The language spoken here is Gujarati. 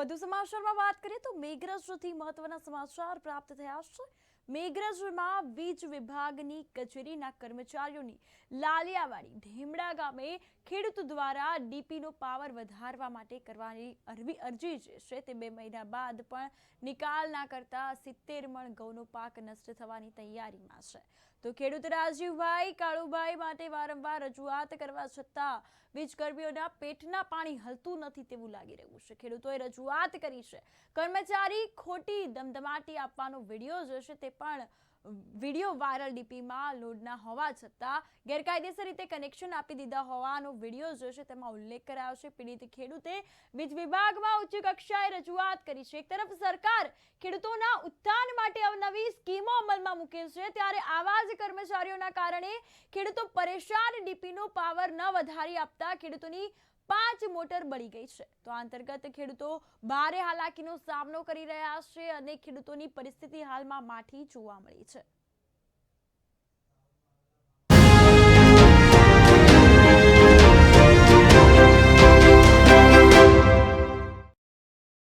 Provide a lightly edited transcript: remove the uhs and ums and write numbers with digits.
વધુ સમાચારમાં વાત કરીએ તો મેઘરજથી મહત્વના સમાચાર પ્રાપ્ત થયા છે। મેઘરજમાં વીજ વિભાગની કચેરીના કર્મચારીઓની લાલિયાવાડી ઢીમડા ગામે ખેડૂતો દ્વારા ડીપીનો પાવર વધારવા માટે કરવાની અરજી છે તે 2 મહિના બાદ પણ નિકાલ ના કરતા 70 મણ ઘઉંનો પાક નષ્ટ થવાની તૈયારીમાં છે। તો ખેડૂત રાજીવભાઈ કાળુભાઈ માટે વારંવાર રજૂઆત કરવા છતાં વીજકર્મીઓના પેટના પાણી હલતું નથી તેવું લાગી રહ્યું છે। ખેડૂતોએ રજૂઆત કરી છે। કર્મચારી ખોટી દમદમાટી આપવાનો વિડીયો જે છે તે પણ વિડીયો વાયરલ ડીપીમાં લોડના હોવા છતાં ગેરકાયદેસર રીતે કનેક્શન આપી દીધા હોવાનો વિડીયો જે છે તેમાં ઉલ્લેખ કરાયો છે। પીડિત ખેડૂતે વીજ વિભાગમાં ઉચ્ચ કક્ષાએ રજૂઆત કરી છે। એક તરફ સરકાર ખેડૂતોના ઉત્થાન માટે અવનવી સ્કીમો અમલમાં મૂકે છે, ત્યારે આવા જ કર્મચારીઓના કારણે ખેડૂતો પરેશાન। ડીપીનો પાવર ન વધારી આપતા ખેડૂતોની 5 મોટર બળી ગઈ છે। તો આ અંતર્ગત ખેડૂતો ભારે હાલાકીનો સામનો કરી રહ્યા છે અને ખેડૂતોની પરિસ્થિતિ હાલમાં માઠી જોવા મળી છે।